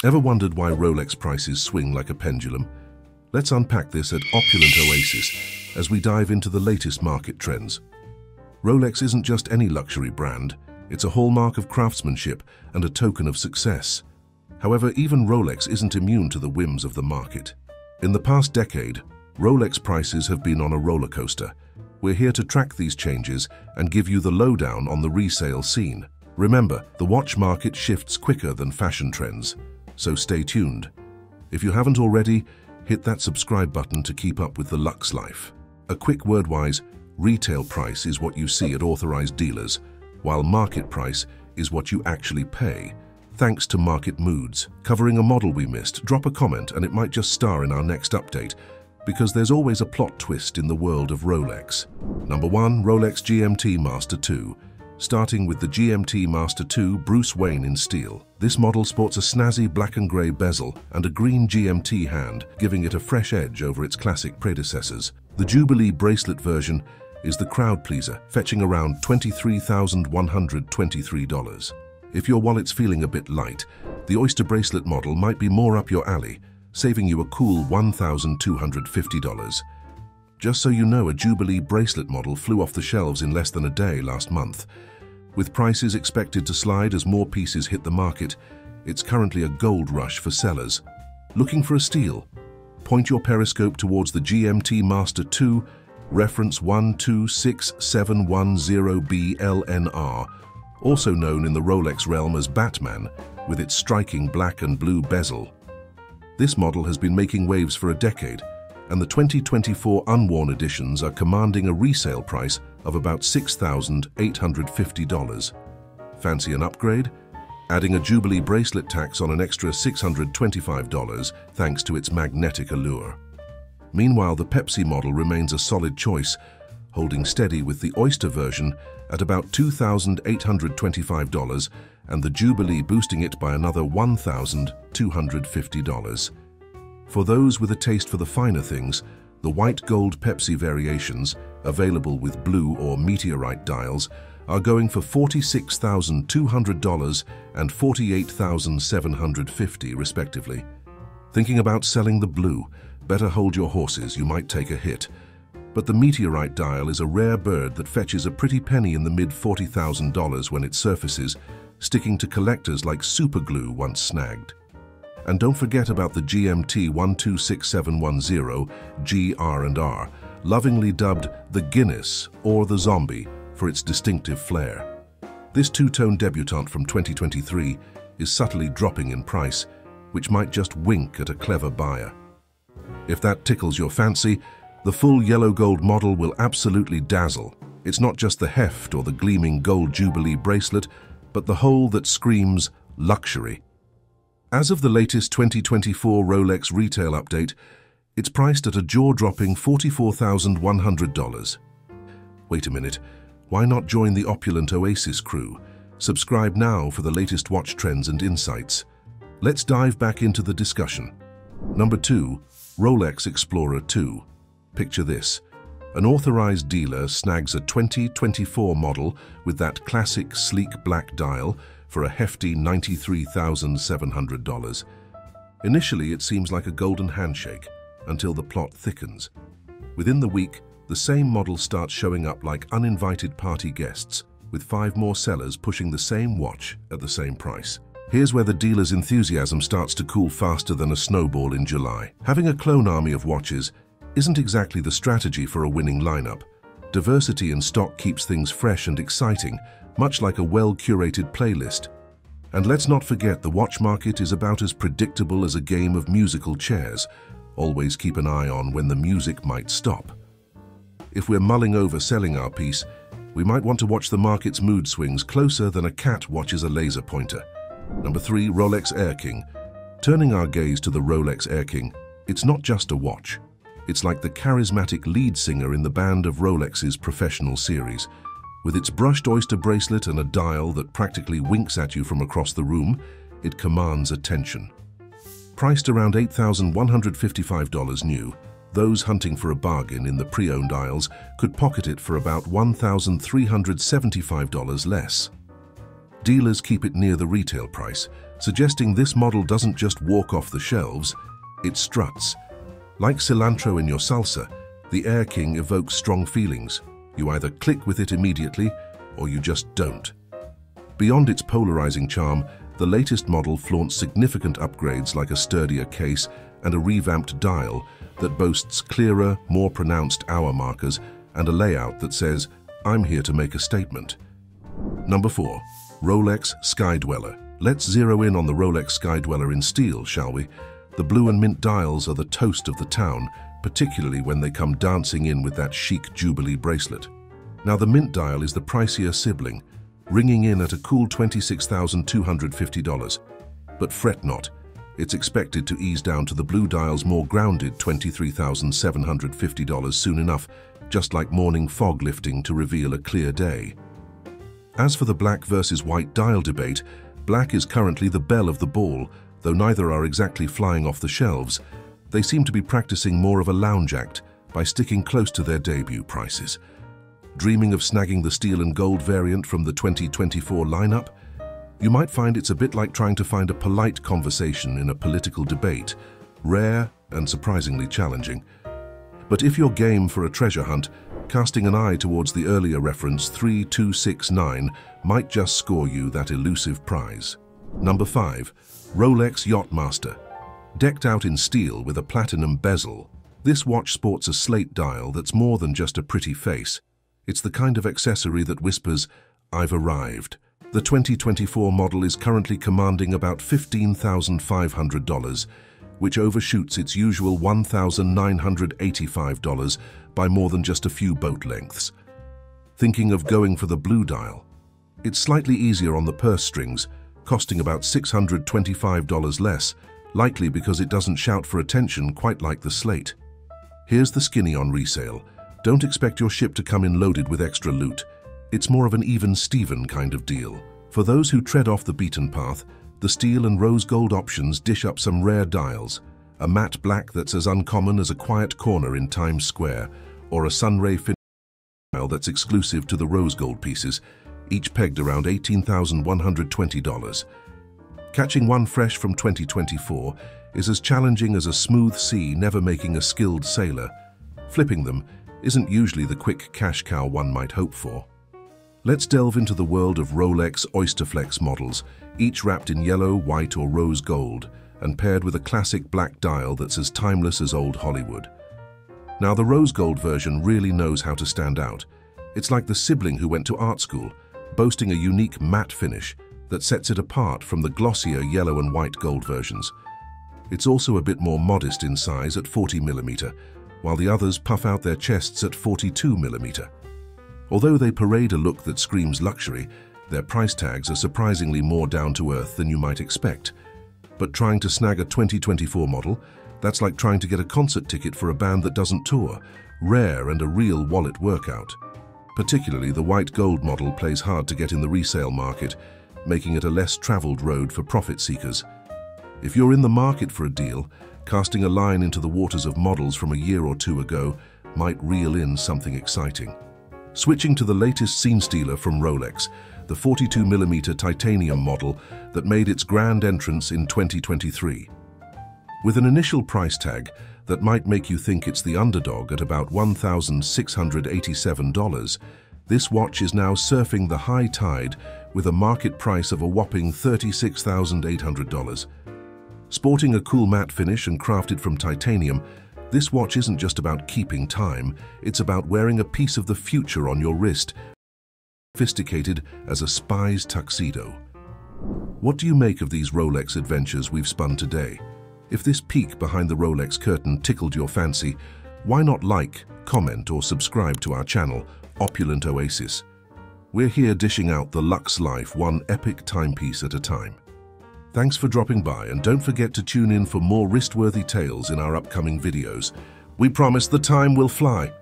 Ever wondered why Rolex prices swing like a pendulum? Let's unpack this at Opulent Oasis as we dive into the latest market trends. Rolex isn't just any luxury brand, it's a hallmark of craftsmanship and a token of success. However, even Rolex isn't immune to the whims of the market. In the past decade, Rolex prices have been on a roller coaster. We're here to track these changes and give you the lowdown on the resale scene. Remember, the watch market shifts quicker than fashion trends, so stay tuned. If you haven't already, hit that subscribe button to keep up with the luxe life. A quick word-wise, retail price is what you see at authorized dealers, while market price is what you actually pay. Thanks to Market Moods. Covering a model we missed, drop a comment and it might just star in our next update, because there's always a plot twist in the world of Rolex. Number 1. Rolex GMT Master II. Starting with the GMT Master II Bruce Wayne in steel. This model sports a snazzy black and grey bezel and a green GMT hand, giving it a fresh edge over its classic predecessors. The Jubilee bracelet version is the crowd pleaser, fetching around $23,123. If your wallet's feeling a bit light, the Oyster bracelet model might be more up your alley, saving you a cool $1,250. Just so you know, a Jubilee bracelet model flew off the shelves in less than a day last month. With prices expected to slide as more pieces hit the market, it's currently a gold rush for sellers. Looking for a steal? Point your periscope towards the GMT Master II, reference 126710BLNR, also known in the Rolex realm as Batman, with its striking black and blue bezel. This model has been making waves for a decade, and the 2024 unworn editions are commanding a resale price of about $6,850. Fancy an upgrade? Adding a Jubilee bracelet tax on an extra $625 thanks to its magnetic allure. Meanwhile, the Pepsi model remains a solid choice, holding steady with the Oyster version at about $2,825 and the Jubilee boosting it by another $1,250. For those with a taste for the finer things, the white gold Pepsi variations, available with blue or meteorite dials, are going for $46,200 and $48,750 respectively. Thinking about selling the blue? Better hold your horses, you might take a hit. But the meteorite dial is a rare bird that fetches a pretty penny in the mid-$40,000 when it surfaces, sticking to collectors like superglue once snagged. And don't forget about the GMT 126710 GR&R, lovingly dubbed the Guinness or the Zombie for its distinctive flair. This two-tone debutante from 2023 is subtly dropping in price, which might just wink at a clever buyer. If that tickles your fancy, the full yellow gold model will absolutely dazzle. It's not just the heft or the gleaming gold Jubilee bracelet, but the whole that screams luxury. As of the latest 2024 Rolex retail update, it's priced at a jaw-dropping $44,100. Wait a minute, why not join the Opulent Oasis crew? Subscribe now for the latest watch trends and insights. Let's dive back into the discussion. Number 2. Rolex Explorer 2. Picture this. An authorized dealer snags a 2024 model with that classic sleek black dial for a hefty $93,700. Initially, it seems like a golden handshake, until the plot thickens. Within the week, the same model starts showing up like uninvited party guests, with 5 more sellers pushing the same watch at the same price. Here's where the dealer's enthusiasm starts to cool faster than a snowball in July. Having a clone army of watches isn't exactly the strategy for a winning lineup. Diversity in stock keeps things fresh and exciting, much like a well-curated playlist. And let's not forget, the watch market is about as predictable as a game of musical chairs. Always keep an eye on when the music might stop. If we're mulling over selling our piece, we might want to watch the market's mood swings closer than a cat watches a laser pointer. Number 3. Rolex Air King. Turning our gaze to the Rolex Air King, it's not just a watch. It's like the charismatic lead singer in the band of Rolex's professional series. With its brushed Oyster bracelet and a dial that practically winks at you from across the room, it commands attention. Priced around $8,155 new, those hunting for a bargain in the pre-owned aisles could pocket it for about $1,375 less. Dealers keep it near the retail price, suggesting this model doesn't just walk off the shelves, it struts. Like cilantro in your salsa, the Air King evokes strong feelings. You either click with it immediately, or you just don't. Beyond its polarizing charm, the latest model flaunts significant upgrades like a sturdier case and a revamped dial that boasts clearer, more pronounced hour markers and a layout that says, "I'm here to make a statement." Number 4. Rolex Sky Dweller. Let's zero in on the Rolex Sky Dweller in steel, shall we? The blue and mint dials are the toast of the town, particularly when they come dancing in with that chic Jubilee bracelet. Now, the mint dial is the pricier sibling, ringing in at a cool $26,250. But fret not, it's expected to ease down to the blue dial's more grounded $23,750 soon enough, just like morning fog lifting to reveal a clear day. As for the black versus white dial debate, black is currently the belle of the ball, though neither are exactly flying off the shelves. They seem to be practicing more of a lounge act by sticking close to their debut prices. Dreaming of snagging the steel and gold variant from the 2024 lineup? You might find it's a bit like trying to find a polite conversation in a political debate, rare and surprisingly challenging. But if you're game for a treasure hunt, casting an eye towards the earlier reference 3269 might just score you that elusive prize. Number 5. Rolex Yacht-Master. Decked out in steel with a platinum bezel, this watch sports a slate dial that's more than just a pretty face. It's the kind of accessory that whispers, "I've arrived." The 2024 model is currently commanding about $15,500, which overshoots its usual $1,985 by more than just a few boat lengths. Thinking of going for the blue dial? It's slightly easier on the purse strings, costing about $625 less, likely because it doesn't shout for attention quite like the slate. Here's the skinny on resale. Don't expect your ship to come in loaded with extra loot. It's more of an even-Steven kind of deal. For those who tread off the beaten path, the steel and rose gold options dish up some rare dials, a matte black that's as uncommon as a quiet corner in Times Square, or a sunray finish dial that's exclusive to the rose gold pieces, each pegged around $18,120. Catching one fresh from 2024 is as challenging as a smooth sea never making a skilled sailor. Flipping them isn't usually the quick cash cow one might hope for. Let's delve into the world of Rolex Oysterflex models, each wrapped in yellow, white or rose gold, and paired with a classic black dial that's as timeless as old Hollywood. Now, the rose gold version really knows how to stand out. It's like the sibling who went to art school, boasting a unique matte finish that sets it apart from the glossier yellow and white gold versions. It's also a bit more modest in size at 40mm, while the others puff out their chests at 42mm. Although they parade a look that screams luxury, their price tags are surprisingly more down-to-earth than you might expect. But trying to snag a 2024 model, that's like trying to get a concert ticket for a band that doesn't tour, rare and a real wallet workout. Particularly the white gold model plays hard to get in the resale market, making it a less traveled road for profit seekers. If you're in the market for a deal, casting a line into the waters of models from a year or two ago might reel in something exciting. Switching to the latest scene stealer from Rolex, the 42mm titanium model that made its grand entrance in 2023. With an initial price tag that might make you think it's the underdog at about $1,687, this watch is now surfing the high tide with a market price of a whopping $36,800. Sporting a cool matte finish and crafted from titanium, this watch isn't just about keeping time, it's about wearing a piece of the future on your wrist, sophisticated as a spy's tuxedo. What do you make of these Rolex adventures we've spun today? If this peek behind the Rolex curtain tickled your fancy, why not like, comment or subscribe to our channel, Opulent Oasis? We're here dishing out the luxe life one epic timepiece at a time. Thanks for dropping by, and don't forget to tune in for more wrist-worthy tales in our upcoming videos. We promise the time will fly.